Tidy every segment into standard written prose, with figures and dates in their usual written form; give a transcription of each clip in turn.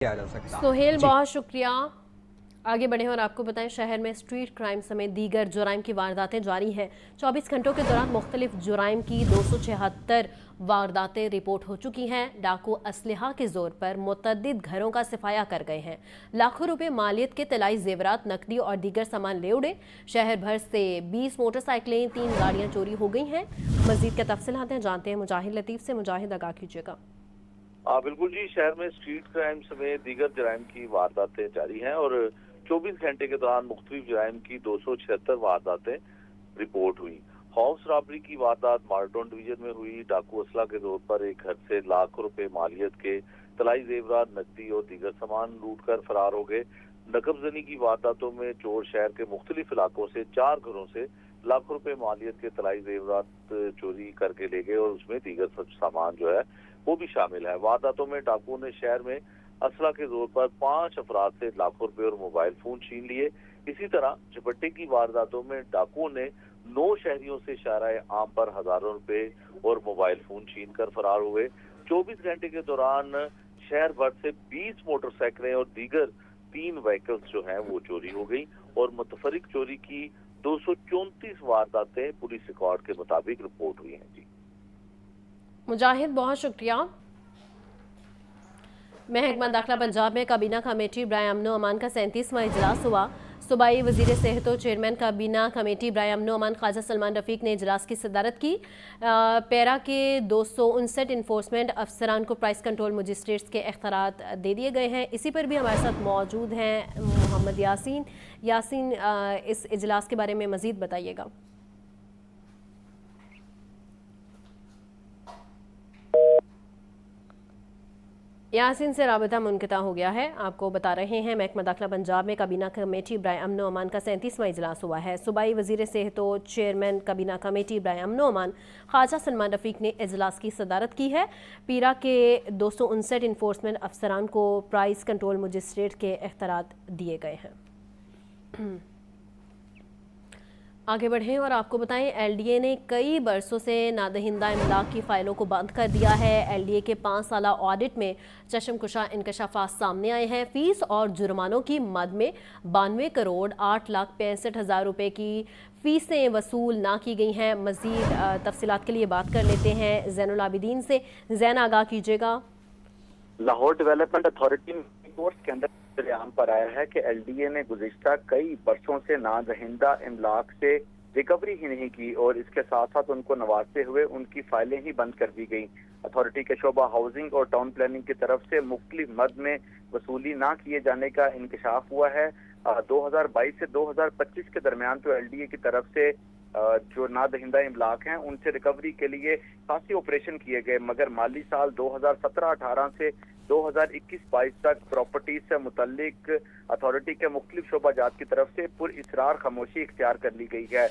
किया जा सकता। सोहेल जी। बहुत शुक्रिया। आगे बढ़े और आपको बताएं, शहर में स्ट्रीट क्राइम समेत दीगर जुराइम की वारदातें जारी हैं। 24 घंटों के दौरान मुख्तलिफ जुराइम की 276 वारदातें रिपोर्ट हो चुकी हैं। डाकू असलहा के जोर पर मुतअद्दिद घरों का सफाया कर गए हैं। लाखों रुपए मालियत के तलाई जेवरात, नकदी और दीगर सामान ले उड़े। शहर भर से 20 मोटरसाइकिलें, 3 गाड़ियां चोरी हो गई हैं। मजीद के तफसीलात हैं, जानते हैं मुजाहिद लतीफ से। मुजाहिद, आगाह कीजिएगा। बिल्कुल जी, शहर में स्ट्रीट क्राइम समेत दीगर जराइम की वारदातें जारी हैं और 24 घंटे के दौरान मुख्तलिफ जराइम की 276 वारदातें रिपोर्ट हुई। हाउस रॉबरी की वारदात मार्टोन डिवीजन में हुई। डाकू असला के तौर पर एक घर से लाखों रुपए मालियत के तलाई जेवरात, नकदी और दीगर सामान लूट कर फरार हो गए। नकबजनी की वारदातों में चोर शहर के मुख्तलिफ इलाकों से 4 घरों से लाखों रुपए मालियत के तलाई जेवरात चोरी करके ले गए और उसमें दीगर सब सामान जो है वो भी शामिल है। वारदातों में डाकुओं ने शहर में असला के जोर पर 5 अफराद से लाखों रुपए और मोबाइल फोन छीन लिए। इसी तरह झपट्टे की वारदातों में डाकुओं ने 9 शहरियों से शाराए आम पर हजारों रुपए और मोबाइल फोन छीन कर फरार हुए। 24 घंटे के दौरान शहर भर से 20 मोटरसाइकिलें और दीगर 3 व्हीकल्स जो हैं वो चोरी हो गई और मुतफरिक चोरी की 234 वारदातें पुलिस रिकॉर्ड के मुताबिक रिपोर्ट हुई हैं। जी मुजाहिद, बहुत शुक्रिया। महकमा दाखिला पंजाब में काबीना कमेटी बराए अमनो अमान का 37वां इजलास हुआ। सूबाई वजीर सेहत और चेयरमैन काबीना कमेटी बराए अमनो अमान ख्वाजा सलमान रफीक ने इजलास की सदारत की। पैरा के 259 इन्फोर्समेंट अफसरान को प्राइस कंट्रोल मजिस्ट्रेट्स के इख्तियारात दे दिए गए हैं। इसी पर भी हमारे साथ मौजूद हैं मोहम्मद यासीन। यासीन, इस इजलास के बारे में मजीद बताइएगा। यासीन से राबता मुनक़ता हो गया है। आपको बता रहे हैं, महकमा दाखिला पंजाब में काबीना कमेटी बराए अमनो अमान का 37वां इजलास हुआ है। सूबाई वजीर सेहत और चेयरमैन काबीना कमेटी बराए अमनो अमान ख्वाजा सलमान रफीक ने इजलास की सदारत की है। पीरा के 259 इन्फोर्समेंट अफसरान को प्राइस कंट्रोल मजिस्ट्रेट के इख्तियारात दिए गए हैं। आगे बढ़ें और आपको बताएं, एलडीए ने कई बरसों से नादहिंदा इमलाक की फ़ाइलों को बंद कर दिया है। एलडीए के 5 साला ऑडिट में चशमकुशा इंकशाफात सामने आए हैं। फीस और जुर्मानों की मद में 92 करोड़ 8,65,000 रुपये की फ़ीसें वसूल ना की गई हैं। मज़ीद तफसीलात के लिए बात कर लेते हैं ज़ैनुल आबिदीन से। ज़ैन, आगाह कीजिएगा। लाहौर डेवलपमेंट अथॉरिटी रिपोर्ट के अंदर आम पर आया है कि एलडीए ने गुज़िश्ता कई बरसों से नादहिंदा इमलाक से रिकवरी ही नहीं की और इसके साथ साथ उनको नवाजते हुए उनकी फाइलें ही बंद कर दी गई। अथॉरिटी के शोबा हाउसिंग और टाउन प्लानिंग की तरफ से मुख्तलिफ मद में वसूली ना किए जाने का इंकशाफ हुआ है। 2022 से 2025 के दरमियान तो एलडीए की तरफ से जो नादहिंदा इमलाक हैं उनसे रिकवरी के लिए खासी ऑपरेशन किए गए, मगर माली साल 2017-18 से 2021-22 तक प्रॉपर्टीज से मुतल्लिक अथॉरिटी के मुख्तलिफ शोबाजात की तरफ से पुरइसरार खामोशी इख्तियार कर ली गई है।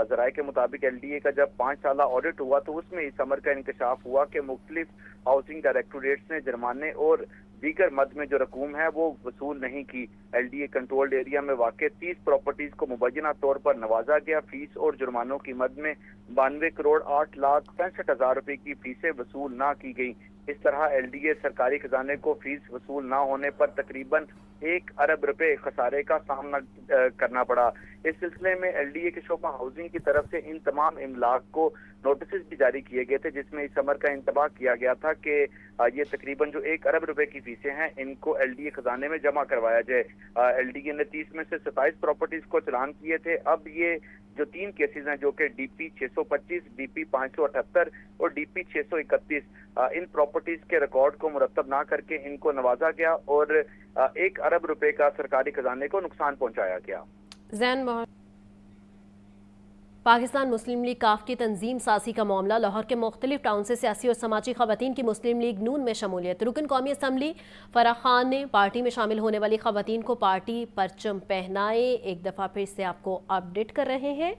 जराये के मुताबिक एलडीए का जब 5 साला ऑडिट हुआ तो उसमें इस अमर का इंकशाफ हुआ कि मुख्तलिफ हाउसिंग डायरेक्टोरेट्स ने जुर्माने और दीगर मद में जो रकूम है वो वसूल नहीं की। एलडीए कंट्रोल्ड एरिया में वाक़ 30 प्रॉपर्टीज को मुबैना तौर पर नवाजा गया। फीस और जुर्मानों की मद में 92 करोड़ 8,65,000 रुपए की फीसें वसूल ना की गई। इस तरह एलडीए सरकारी खजाने को फीस वसूल ना होने पर तकरीबन 1 अरब रुपए खसारे का सामना करना पड़ा। इस सिलसिले में एलडीए के शोबा हाउसिंग की तरफ से इन तमाम इमलाक को नोटिस भी जारी किए गए थे, जिसमें इस अमर का इंतबाह किया गया था कि ये तकरीबन जो 1 अरब रुपए की फीसें हैं इनको एलडीए खजाने में जमा करवाया जाए। एलडीए ने 30 में से 27 प्रॉपर्टीज को चलान किए थे। अब ये जो 3 केसेस हैं जो कि डीपी 625, डीपी 578 और डीपी 631, इन प्रॉपर्टीज के रिकॉर्ड को मुरतब ना करके इनको नवाजा गया और 1 अरब रुपए का सरकारी खजाने को नुकसान पहुंचाया गया। पाकिस्तान मुस्लिम लीग काफ की तंजीम साजी का मामला। लाहौर के मुख्तलिफ टाउन से सियासी और समाजी खवातीन की मुस्लिम लीग नून में शमूलियत। रुकन कौमी असम्बली फराह खान ने पार्टी में शामिल होने वाली खवातीन को पार्टी परचम पहनाए। एक दफ़ा फिर से आपको अपडेट कर रहे हैं,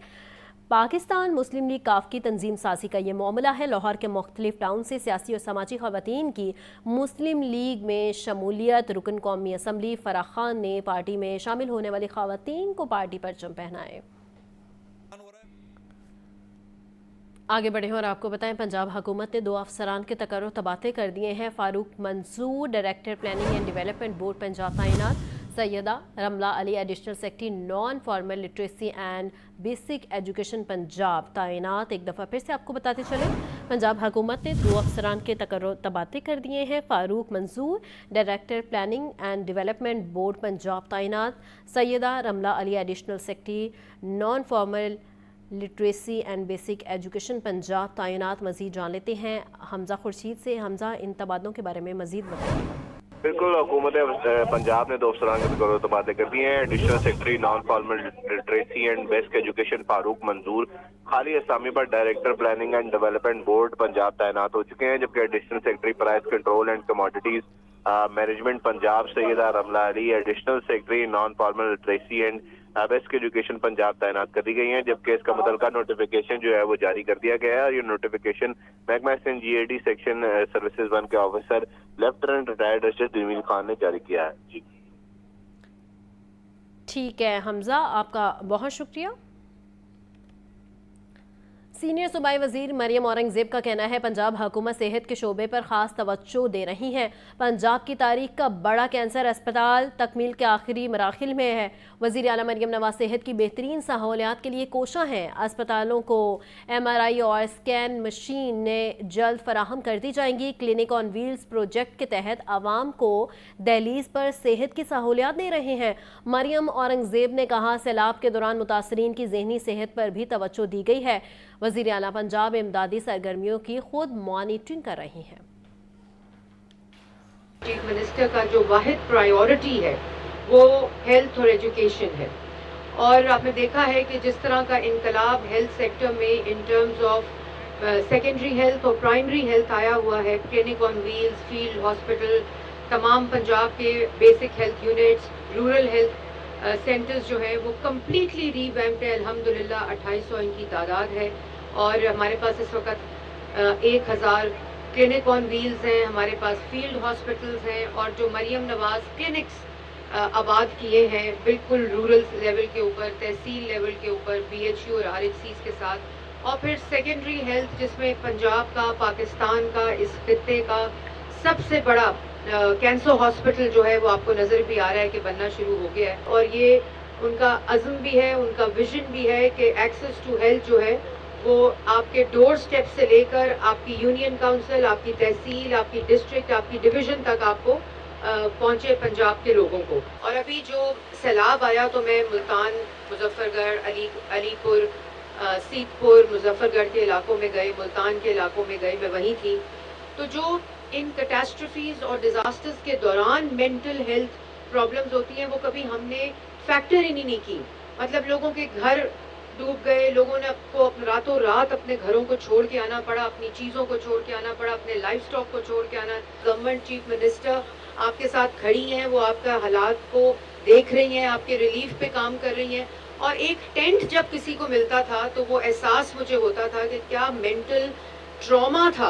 पाकिस्तान मुस्लिम लीग काफ की तंजीम साजी का ये मामला है। लाहौर के मुख्तलिफ टाउन से सियासी और समाजी खवातीन की मुस्लिम लीग में शमूलियत। रुकन कौमी असम्बली फराह खान ने पार्टी में शामिल होने वाली खवातीन को पार्टी परचम पहनाए। आगे बढ़े और आपको बताएं, पंजाब हुकूमत ने 2 अफसरान के तकर्रुर तबादले कर दिए हैं। Farooq Mansoor director planning and development board Punjab तैनात, Syeda Ramla Ali additional secretary non formal literacy and basic education Punjab तैनात। एक दफ़ा फिर से आपको बताते चले, पंजाब हुकूमत ने 2 अफसरान के तकर्रुर तबादले कर दिए हैं। Farooq Mansoor director planning and development board Punjab तैनात, Syeda Ramla Ali additional secretary non formal literacy and basic education Punjab तैनात। मज़ीद जान लेते हैं हमजा खुर्शीद से। हमजा, इन तबादलों के बारे में मज़ीद बताइए। बिल्कुल, हुकूमत पंजाब ने 2 अफसरान के तकर्रुर तबादले कर दिए हैं। Additional secretary non formal literacy and basic education Farooq Mansoor खाली असामी पर director planning and development board Punjab तैनात हो चुके हैं, जबकि additional secretary price control and commodities management Punjab Syeda Ramla Ali additional secretary non formal literacy and basic education Punjab तैनात कर दी गई हैं, जबकि इसका मुतल्लिका नोटिफिकेशन जो है वो जारी कर दिया गया है। और ये नोटिफिकेशन महकमा GAD सेक्शन सर्विसेज 1 के officer lieutenant retired Rashid Jamil Khan ने जारी किया है। जी ठीक है हमजा, आपका बहुत शुक्रिया। सीनियर सूबाई वजीर मरियम औरंगजेब का कहना है, पंजाब हुकूमत सेहत के शोबे पर खास तवज्जो दे रही है। पंजाब की तारीख का बड़ा कैंसर अस्पताल तकमील के आखिरी मराहिल में है। वजीर आला मरियम नवाज सेहत की बेहतरीन सहूलियात के लिए कोशा हैं। अस्पतालों को MRI और स्कैन मशीनें जल्द फराहम कर दी जाएंगी। क्लिनिक ऑन व्हील्स प्रोजेक्ट के तहत आवाम को दहलीज पर सेहत की सहूलियात दे रहे हैं। मरियम औरंगजेब ने कहा, सैलाब के दौरान मुतासरीन की ज़हनी सेहत पर भी तवज्जो दी गई है। वज़ीर आला पंजाब इमदादी सरगर्मियों की खुद मॉनिटरिंग कर रही हैं। चीफ मिनिस्टर का जो वाहिद प्रायोरिटी है वो हेल्थ और एजुकेशन है, और आपने देखा है कि जिस तरह का इनकलाब हेल्थ सेक्टर में in terms of secondary health और प्राइमरी हेल्थ आया हुआ है, clinic on wheels, field hospital, तमाम पंजाब के basic health units, rural health centres जो है वो कम्प्लीटली रीवैम्प्ड है। अल्हम्दुलिल्लाह 2800 इनकी तादाद है, और हमारे पास इस वक्त 1000 क्लिनिक ऑन व्हील्स हैं, हमारे पास फील्ड हॉस्पिटल्स हैं, और जो मरियम नवाज क्लिनिक्स आबाद किए हैं बिल्कुल रूरल लेवल के ऊपर, तहसील लेवल के ऊपर, BHU और RHCs के साथ, और फिर सेकेंडरी हेल्थ जिसमें पंजाब का, पाकिस्तान का, इस खित्ते का सबसे बड़ा कैंसर हॉस्पिटल जो है वो आपको नज़र भी आ रहा है कि बनना शुरू हो गया है। और ये उनका अज़्म भी है, उनका विजन भी है कि एक्सेस टू हेल्थ जो है वो आपके डोर स्टेप से लेकर आपकी यूनियन काउंसिल, आपकी तहसील, आपकी डिस्ट्रिक्ट, आपकी डिवीज़न तक आपको पहुंचे पंजाब के लोगों को। और अभी जो सैलाब आया तो मैं मुल्तान, मुजफ्फरगढ़, अलीपुर, सीतपुर, मुजफ्फरगढ़ के इलाकों में गए, मुल्तान के इलाकों में गए, मैं वहीं थी। तो जो इन कैटास्ट्रफीज और डिजास्टर्स के दौरान मेंटल हेल्थ प्रॉब्लम्स होती हैं वो कभी हमने फैक्टर ही नहीं की। मतलब लोगों के घर डूब गए, लोगों ने आपको रातों रात अपने घरों को छोड़ के आना पड़ा, अपनी चीज़ों को छोड़ के आना पड़ा, अपने लाइफ स्टॉक को छोड़ के आना। गवर्नमेंट चीफ मिनिस्टर आपके साथ खड़ी हैं, वो आपका हालात को देख रही हैं, आपके रिलीफ पे काम कर रही हैं। और एक टेंट जब किसी को मिलता था तो वो एहसास मुझे होता था कि क्या मेंटल ट्रॉमा था